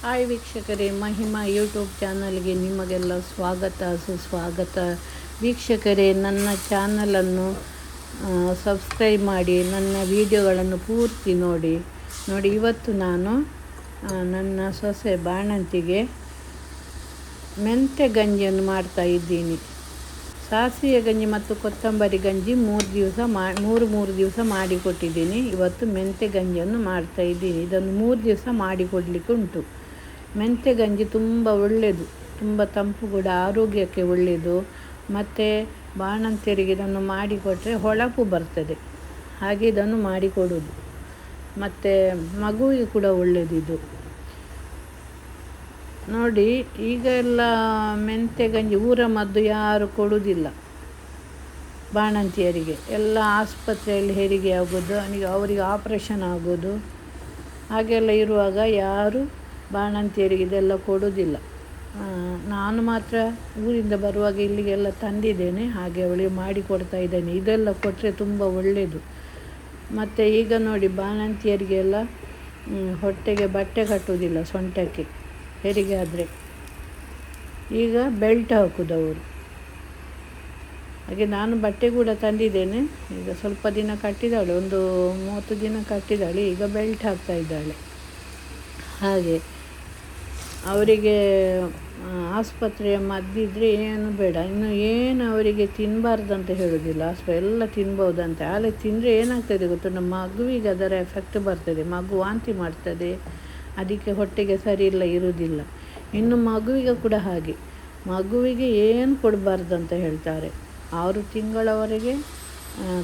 Hi ವೀಕ್ಷಕರೇ, Mahima YouTube ಚಾನಲ್ಗೆ ನಿಮಗೆಲ್ಲ ಸ್ವಾಗತ ಸುಸ್ವಾಗತ. ವೀಕ್ಷಕರೇ, ನನ್ನ ಚಾನಲನ್ನು ಸಬ್ಸ್ಕ್ರೈಬ್ ಮಾಡಿ, ನನ್ನ ವಿಡಿಯೋಗಳನ್ನು ಪೂರ್ತಿ ನೋಡಿ. ಇವತ್ತು ನಾನು ನನ್ನ ಸೊಸೆ ಬಾಣಂತಿಗೆ ಮೆಂತ್ಯ ಗಂಜಿಯನ್ನು ಮಾಡ್ತಾ ಇದ್ದೀನಿ. ಸಾಸಿವೆ ಗಂಜಿ ಮತ್ತು ಕೊತ್ತಂಬರಿ ಗಂಜಿ ಮೂರು ದಿವಸ ಮಾಡಿಕೊಟ್ಟಿದ್ದೀನಿ. ಇವತ್ತು ಮೆಂತ್ಯ ಗಂಜಿಯನ್ನು ಮಾಡ್ತಾ ಇದ್ದೀನಿ. ಇದನ್ನು 3 ದಿವಸ ಮಾಡಿಕೊಡಲಿಕ್ಕೆ ಉಂಟು. ಮೆಂತ್ಯ ಗಂಜಿ ತುಂಬ ಒಳ್ಳೆಯದು, ತುಂಬ ತಂಪು ಕೂಡ, ಆರೋಗ್ಯಕ್ಕೆ ಒಳ್ಳೆಯದು. ಮತ್ತು ಬಾಣಂತಿಯರಿಗೆ ಇದನ್ನು ಮಾಡಿಕೊಟ್ರೆ ಹೊಳಪು ಬರ್ತದೆ, ಹಾಗೆ ಇದನ್ನು ಮಾಡಿಕೊಡೋದು. ಮತ್ತು ಮಗುವಿಗೆ ಕೂಡ ಒಳ್ಳೆಯದಿದು. ನೋಡಿ, ಈಗ ಎಲ್ಲ ಮೆಂತ್ಯ ಗಂಜಿ ಊರ ಮದ್ದು ಯಾರು ಕೊಡುವುದಿಲ್ಲ ಬಾಣಂತಿಯರಿಗೆ. ಎಲ್ಲ ಆಸ್ಪತ್ರೆಯಲ್ಲಿ ಹೆರಿಗೆ ಆಗೋದು, ಅವರಿಗೆ ಆಪ್ರೇಷನ್ ಆಗೋದು, ಹಾಗೆಲ್ಲ ಇರುವಾಗ ಯಾರು ಬಾಣಂತಿಯರಿಗೆ ಇದೆಲ್ಲ ಕೊಡೋದಿಲ್ಲ. ನಾನು ಮಾತ್ರ ಊರಿಂದ ಬರುವಾಗ ಇಲ್ಲಿಗೆಲ್ಲ ತಂದಿದ್ದೇನೆ, ಹಾಗೆ ಅವಳಿಗೆ ಮಾಡಿಕೊಡ್ತಾ ಇದ್ದೇನೆ. ಇದೆಲ್ಲ ಕೊಟ್ಟರೆ ತುಂಬ ಒಳ್ಳೆಯದು. ಮತ್ತು ಈಗ ನೋಡಿ, ಬಾಣಂತಿಯರಿಗೆಲ್ಲ ಹೊಟ್ಟೆಗೆ ಬಟ್ಟೆ ಕಟ್ಟುವುದಿಲ್ಲ, ಸೊಂಟಕ್ಕೆ ಹೆರಿಗೆ ಆದರೆ. ಈಗ ಬೆಲ್ಟ್ ಹಾಕೋದು ಅವರು. ಹಾಗೆ ನಾನು ಬಟ್ಟೆ ಕೂಡ ತಂದಿದ್ದೇನೆ. ಈಗ ಸ್ವಲ್ಪ ದಿನ ಕಟ್ಟಿದ್ದಾಳೆ, ಒಂದು 30 ದಿನ ಕಟ್ಟಿದ್ದಾಳೆ. ಈಗ ಬೆಲ್ಟ್ ಹಾಕ್ತಾ ಇದ್ದಾಳೆ. ಹಾಗೆ ಅವರಿಗೆ ಆಸ್ಪತ್ರೆಯ ಮದ್ದಿದ್ರೆ ಏನು ಬೇಡ, ಇನ್ನು ಏನು ಅವರಿಗೆ ತಿನ್ನಬಾರ್ದಂತ ಹೇಳೋದಿಲ್ಲ. ಎಲ್ಲ ತಿನ್ಬೋದಂತೆ. ಆದರೆ ತಿಂದರೆ ಏನಾಗ್ತದೆ ಗೊತ್ತು, ನಮ್ಮ ಮಗುವಿಗೆ ಅದರ ಎಫೆಕ್ಟ್ ಬರ್ತದೆ. ಮಗು ವಾಂತಿ ಮಾಡ್ತದೆ, ಅದಕ್ಕೆ ಹೊಟ್ಟೆಗೆ ಸರಿ ಇರುವುದಿಲ್ಲ. ಇನ್ನು ಮಗುವಿಗೆ ಕೂಡ ಹಾಗೆ, ಮಗುವಿಗೆ ಏನು ಕೊಡಬಾರ್ದಂತ ಹೇಳ್ತಾರೆ. 6 ತಿಂಗಳವರೆಗೆ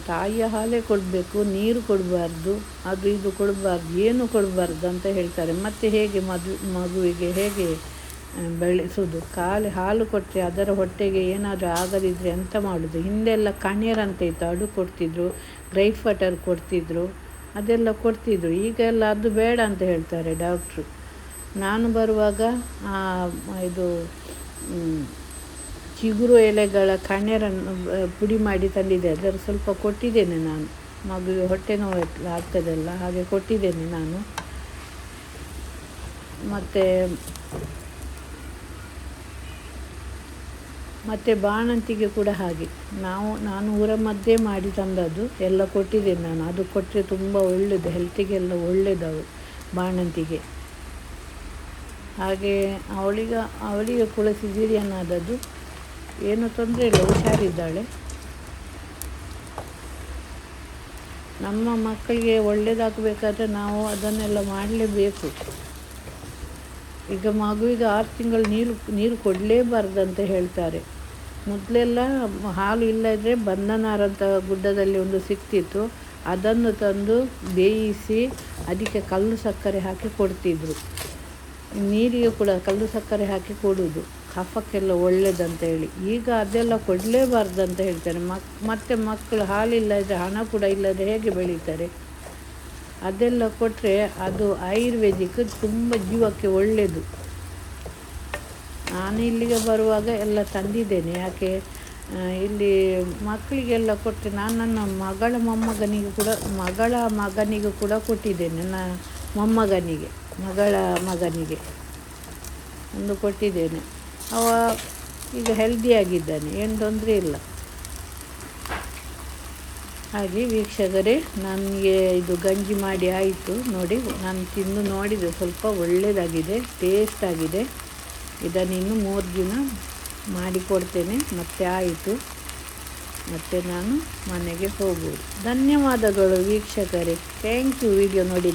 ತಾಯಿಯ ಹಾಲೇ ಕೊಡಬೇಕು, ನೀರು ಕೊಡಬಾರ್ದು, ಅದು ಇದು ಕೊಡಬಾರ್ದು, ಏನು ಕೊಡಬಾರ್ದು ಅಂತ ಹೇಳ್ತಾರೆ. ಮತ್ತು ಹೇಗೆ ಮಗುವಿಗೆ ಹೇಗೆ ಬೆಳೆಸೋದು? ಹಾಲು ಕೊಟ್ಟರೆ ಅದರ ಹೊಟ್ಟೆಗೆ ಏನಾದರೂ ಆಗದಿದ್ದರೆ ಎಂತ ಮಾಡೋದು? ಹಿಂದೆಲ್ಲ ಕಣ್ಣೀರಂತ ಇತ್ತು, ಅದು ಕೊಡ್ತಿದ್ರು, ಗ್ರೈಪ್ ವಾಟರ್ ಕೊಡ್ತಿದ್ರು, ಅದೆಲ್ಲ ಕೊಡ್ತಿದ್ರು. ಈಗೆಲ್ಲ ಅದು ಬೇಡ ಅಂತ ಹೇಳ್ತಾರೆ ಡಾಕ್ಟ್ರು. ನಾನು ಬರುವಾಗ ಇದು ಚಿಗುರು ಎಲೆಗಳ ಕಣ್ಣೀರನ್ನು ಪುಡಿ ಮಾಡಿ ತಂದಿದ್ದೆ. ಅದರ ಸ್ವಲ್ಪ ಕೊಟ್ಟಿದ್ದೇನೆ ನಾನು. ಮಗುವಿಗೆ ಹೊಟ್ಟೆ ನೋವು ಆಗ್ತದಲ್ಲ, ಹಾಗೆ ಕೊಟ್ಟಿದ್ದೇನೆ ನಾನು. ಮತ್ತು ಬಾಣಂತಿಗೆ ಕೂಡ ಹಾಗೆ ನಾನು ಊರ ಮದ್ದೇ ಮಾಡಿ ತಂದದ್ದು ಎಲ್ಲ ಕೊಟ್ಟಿದ್ದೇನೆ ನಾನು. ಅದು ಕೊಟ್ಟರೆ ತುಂಬ ಒಳ್ಳೆಯದು, ಹೆಲ್ತಿಗೆಲ್ಲ ಒಳ್ಳೆಯದು ಬಾಣಂತಿಗೆ. ಹಾಗೆ ಅವಳಿಗೆ ಕೂಡ ಸಿಸೇರಿಯನ್ ಆದದ್ದು, ಏನೂ ತೊಂದರೆ ಇಲ್ಲ, ಹುಷಾರಿದ್ದಾಳೆ. ನಮ್ಮ ಮಕ್ಕಳಿಗೆ ಒಳ್ಳೆಯದಾಗಬೇಕಾದ್ರೆ ನಾವು ಅದನ್ನೆಲ್ಲ ಮಾಡಲೇಬೇಕು. ಈಗ ಮಗುವಿಗೆ 6 ತಿಂಗಳು ನೀರು ಕೊಡಲೇಬಾರ್ದಂತ ಹೇಳ್ತಾರೆ. ಮೊದಲೆಲ್ಲ ಹಾಲು ಇಲ್ಲದ್ರೆ ಬಂಧನಾರಂಥ ಗುಡ್ಡದಲ್ಲಿ ಒಂದು ಸಿಕ್ತಿತ್ತು, ಅದನ್ನು ತಂದು ಬೇಯಿಸಿ ಅದಕ್ಕೆ ಕಲ್ಲು ಸಕ್ಕರೆ ಹಾಕಿ ಕೊಡ್ತಿದ್ರು. ನೀರಿಗೆ ಕೂಡ ಕಲ್ಲು ಸಕ್ಕರೆ ಹಾಕಿ ಕೊಡುವುದು, ಕಫಕ್ಕೆಲ್ಲ ಒಳ್ಳೆಯದಂತ ಹೇಳಿ. ಈಗ ಅದೆಲ್ಲ ಕೊಡಲೇಬಾರ್ದಂತ ಹೇಳ್ತಾರೆ. ಮತ್ತು ಮಕ್ಕಳು ಹಾಲಿಲ್ಲದ್ರೆ, ಹಣ ಕೂಡ ಇಲ್ಲದೆ ಹೇಗೆ ಬೆಳೀತಾರೆ? ಅದೆಲ್ಲ ಕೊಟ್ಟರೆ ಅದು ಆಯುರ್ವೇದಿಕ್ ತುಂಬ ಜೀವಕ್ಕೆ ಒಳ್ಳೆಯದು. ನಾನು ಇಲ್ಲಿಗೆ ಬರುವಾಗ ಎಲ್ಲ ತಂದಿದ್ದೇನೆ. ಯಾಕೆ ಇಲ್ಲಿ ಮಕ್ಕಳಿಗೆಲ್ಲ ಕೊಟ್ಟರೆ, ನಾನು ನನ್ನ ಮಗಳ ಮಗನಿಗೂ ಕೂಡ ಕೊಟ್ಟಿದ್ದೇನೆ. ಮಗಳ ಮಗನಿಗೆ ಒಂದು ಕೊಟ್ಟಿದ್ದೇನೆ. ಅವ ಈಗ ಹೆಲ್ದಿಯಾಗಿದ್ದಾನೆ, ಏನು ತೊಂದರೆ ಇಲ್ಲ. ಹಾಗೆ ವೀಕ್ಷಕರೇ, ನನಗೆ ಇದು ಗಂಜಿ ಮಾಡಿ ಆಯಿತು. ನೋಡಿ, ನಾನು ತಿಂದು ನೋಡಿದೆ, ಸ್ವಲ್ಪ ಒಳ್ಳೆಯದಾಗಿದೆ, ಟೇಸ್ಟ್ ಆಗಿದೆ. ಇದನ್ನು ಇನ್ನು 3 ದಿನ ಮಾಡಿಕೊಡ್ತೇನೆ, ಮತ್ತೆ ಆಯಿತು. ಮತ್ತು ನಾನು ಮನೆಗೆ ಹೋಗುವುದು. ಧನ್ಯವಾದಗಳು ವೀಕ್ಷಕರೇ. ಥ್ಯಾಂಕ್ ಯು ವಿಡಿಯೋ ನೋಡಿ.